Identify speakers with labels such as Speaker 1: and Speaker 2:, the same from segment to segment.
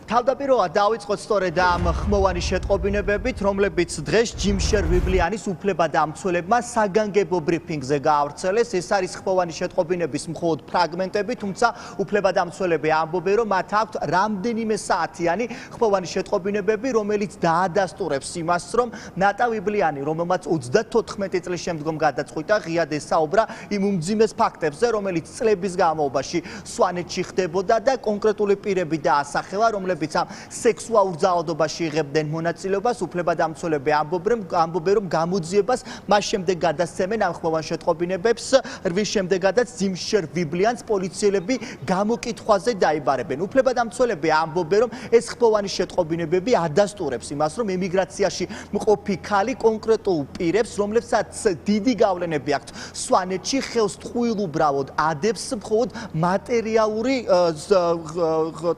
Speaker 1: თავდაპირველად დავიწყოთ სწორედ ამ ხმოვანი შეტყობინებებით, რომლებიც დღეს ჯიმშერ ვიბლიანის უფლებადამცველებმა საგანგებო ბრიფინგზე გაავრცელეს. ეს არის ხმოვანი შეტყობინების მხოლოდ ფრაგმენტები, თუმცა უფლებადამცველები ამბობენ, რომ მათ აქვთ რამდენიმე საათიანი ხმოვანი შეტყობინებები, რომელიც დაადასტურებს იმას, რომ ნატა ვიბლიანი, რომელმაც 34 წლის შემდგომ გადაწყვიტა ღიად ესაუბრა იმ უმძიმეს ფაქტებზე, რომელიც წლების განმავლობაში სვანეთში ხდებოდა და კონკრეტული პირები დაასახელა, რომლებიც ამ სექსუალურ ძალადობაში იღებდნენ მონაწილეობას. უფლებადამცველები ამბობენ, რომ გამოძიებას მას შემდეგ გადასცემენ ამ ხმოვან შეტყობინებებს, რის შემდეგაც ჯიმშერ ვიბლიანს პოლიციელები გამოკითხვაზე დაიბარებენ. უფლებადამცველები ამბობენ, რომ ეს ხმოვანი შეტყობინებები ადასტურებს იმას, რომ ემიგრაციაში მყოფი ქალი კონკრეტულ პირებს, რომლებსაც დიდი გავლენები აქვთ სვანეთში, ხელს ტყუილუბრალოდ ადებს მხოლოდ მატერიალური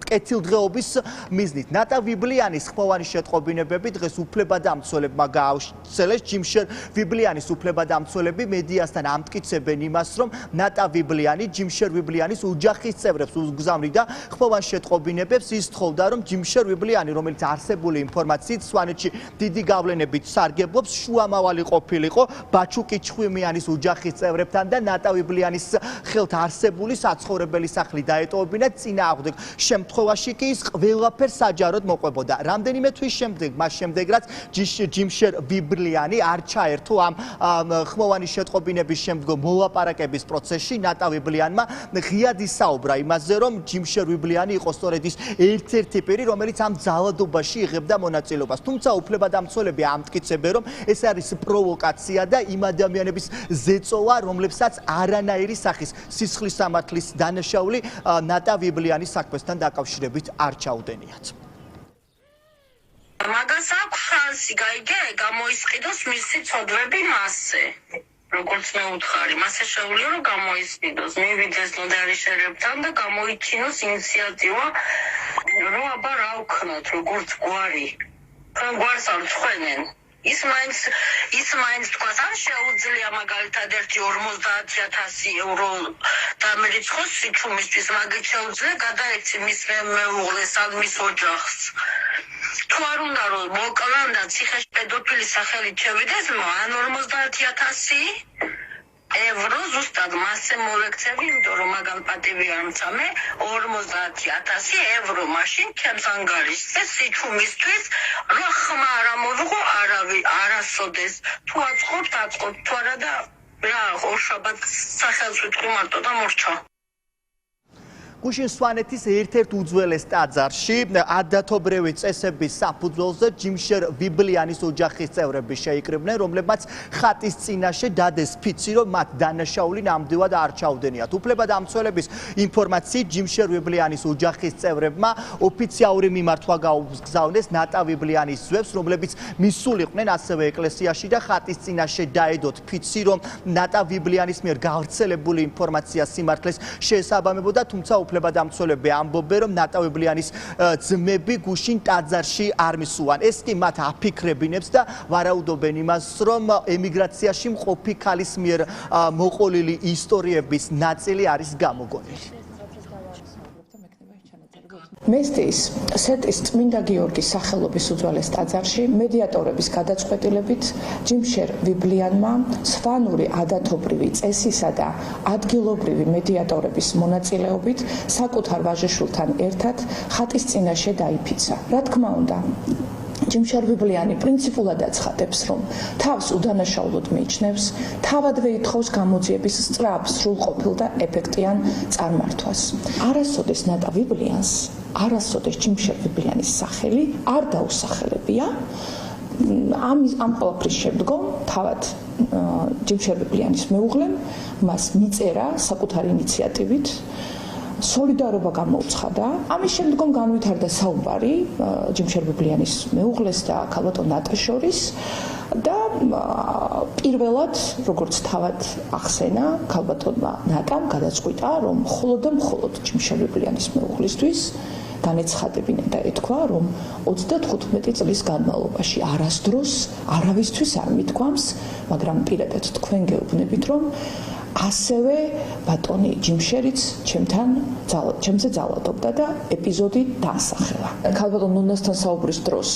Speaker 1: კეთილდღეობის მიზნით. ნატა ვიბლიანის ხმოვანი შეტყობინებები დღეს უფლებადამცველებმა გაავრცელეს. ჯიმშერ ვიბლიანის უფლებადამცველები მედიასთან ამტკიცებენ იმას, რომ ნატა ვიბლიანი ჯიმშერ ვიბლიანის ოჯახის წევრებს უგზავნიდა ხმოვან შეტყობინებებს. ის თხოვდა, რომ ჯიმშერ ვიბლიანი, რომელიც არსებული ინფორმაციით სვანეთში დიდი გავლენებით სარგებლობს, შუამავალი ყოფილიყო ბაჩუკი ჩხვიმიანის ოჯახის წევრებთან და ნატა ვიბლიანის ხელთ არსებული საცხოვრებელი სახლი დაეტოვებინა. წინააღმდეგ შემთხვევაში კი ის ყველაფერს საჯაროდ მოყვებოდა. რამდენიმე თვის შემდეგ, მას შემდეგ რაც ჯიმშერ ვიბლიანი არ ჩაერთო ამ ხმოვანი შეტყობინების შემდგომ მოლაპარაკების პროცესში, ნატა ვიბლიანმა ღიად ისაუბრა იმაზე, რომ ჯიმშერ ვიბლიანი იყო სწორედ ის ერთ-ერთი პირი, რომელიც ამ ძალადობაში იღებდა მონაწილეობას. თუმცა უფლებადამცველები ამტკიცებენ, რომ ეს არის პროვოკაცია და იმ ადამიანების ზეწოლა, რომლებსაც არანაირი სახის სისხლის სამართლის დანაშაული ნატა ვიბლიანის საქმესთან დაკავშირებით არ ჩაუდენიათ.
Speaker 2: მაგას აქვს შანსი გაიგე, გამოისყიდოს მისი ცოდვები მასზე. როგორც მე ვუთხარი, მასე შეუძლია რომ გამოისყიდოს, მივიდეს ნოდარიშერებთან და გამოიჩინოს ინიციატივა, რომ აბა რა ვქნათ, როგორც გვარი. თქვენ გვარს არ ცხენენ. ის მაინც თქვას, ან შეუძლია მაგალითად 50,000 ევრო დამერიცხოს სიჩუმისთვის, მაგით შეუძლია გადაეცი მის მეუღლეს ან მის ოჯახს. თუ არ უნდა რომ მოკლან და ციხეში პედოფილის სახელით შევიდეს, ან 50,000 ევრო ზუსტად მასზე მოვექცევი, იმიტომ რომ მაგალ პატივი არ მცამე 50,000 ევრო მაშინ ჩემს ანგარიშზე სიჩუმისთვის რა ხმა არ ამოვიღო არასოდეს. თუ აწყობთ, თუ არა და რა ორშაბათ სახელს ვიტყვი მარტო და მორჩა.
Speaker 1: გუშინ სვანეთის ერთ-ერთ უძველეს ტაძარში ადათობრივი წესების საფუძველზე ჯიმშერ ვიბლიანის ოჯახის წევრები შეიკრიბნენ, რომლებმაც ხატის წინაშე დადეს ფიცი, რომ მათ დანაშაული ნამდვილად არ ჩაუდენიათ. უფლებადამცველების ინფორმაციით ჯიმშერ ვიბლიანის ოჯახის წევრებმა ოფიციალური მიმართვა გაუგზავნეს ნატა ვიბლიანის ძვებს, რომლებიც მისულიყვნენ ასევე ეკლესიაში და ხატის წინაშე დაედოთ ფიცი, რომ ნატა ვიბლიანის მიერ გავრცელებული ინფორმაცია სიმართლეს შეესაბამებოდა, თუმცა უფლებადამცველები ამბობენ, რომ ნატა ვიბლიანის ძმები გუშინ ტაძარში არ მისულან. ეს კი მათ აფიქრებინებს და ვარაუდობენ იმას, რომ ემიგრაციაში მყოფი ქალის მიერ მოყოლილი ისტორიების ნაწილი არის გამოგონილი.
Speaker 3: მესტიის სეტის წმინდა გიორგის სახელობის უძველეს ტაძარში მედიატორების გადაწყვეტილებით ჯიმშერ ვიბლიანმა სვანური ადათობრივი წესისა და ადგილობრივი მედიატორების მონაწილეობით საკუთარ ვაჟიშვილთან ერთად ხატის წინაშე დაიფიცა. რა თქმა უნდა, ჯიმშერ ვიბლიანი პრინციპულად აცხადებს, რომ თავს უდანაშაულოდ მიიჩნევს, თავადვე ითხოვს გამოძიების სწრაფ, სრულყოფილ და ეფექტიან წარმართვას. არასოდეს ნატა ვიბლიანს, არასოდეს ჯიმშერ ვიბლიანის სახელი არ დაუსახელებია. ამ ყველაფრის შემდგომ თავად ჯიმშერ ვიბლიანის მეუღლემ მას მიწერა საკუთარი ინიციატივით, სოლიდარობა გამოუცხადა. ამის შემდგომ განვითარდა საუბარი ჯიმშერ ვიბლიანის მეუღლეს და ქალბატონ ნატას შორის და პირველად, როგორც თავად ახსენა, ქალბატონმა ნატამ გადაწყვიტა, რომ მხოლოდ და მხოლოდ ჯიმშერ ვიბლიანის მეუღლისთვის განეცხადებინა და ეთქვა, რომ 35 წლის განმავლობაში არასდროს არავისთვის არ მithქვამს, მაგრამ პირადად თქვენ გეუბნებით, რომ ასევე ბატონი ჯიმშერიც ჩემზე ძალადობდა და ეპიზოდი დაასახელა. ქალბატონ ნუნასთან საუბრის დროს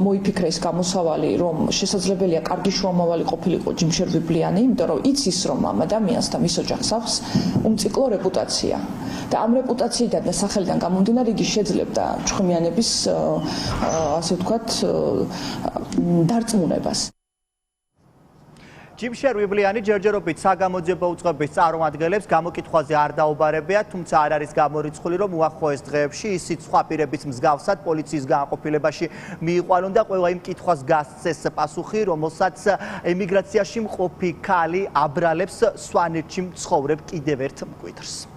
Speaker 3: მოიფიქრა ეს გამოსავალი, რომ შესაძლებელია კარგი შუამავალი ყოფილიყო ჯიმშერ ვიბლიანი, იმიტომ რომ იცის, რომ ამ ადამიანს და მის ოჯახს აქვს უმციკლო რეპუტაცია. და ამ რეპუტაციიდან და სახელიდან გამომდინარე იგი შეძლებდა ჩხმიანების ასე ვთქვათ დარწმუნებას.
Speaker 1: ჯიმშერ ვიბლიანი ჯერჯერობით საგამოძიებო უწყების წარმომადგენლებს გამოკითხვაზე არ დაუბარებია, თუმცა არ არის გამორიცხული, რომ უახლოეს დღეებში ისიც სხვა პირების მსგავსად პოლიციის განყოფილებაში მიიყვანონ და ყველა იმ კითხვას გასცეს პასუხი, რომელსაც ემიგრაციაში მყოფი ქალი აბრალებს სვანეთში მცხოვრებ კიდევ ერთ მკვიდრს.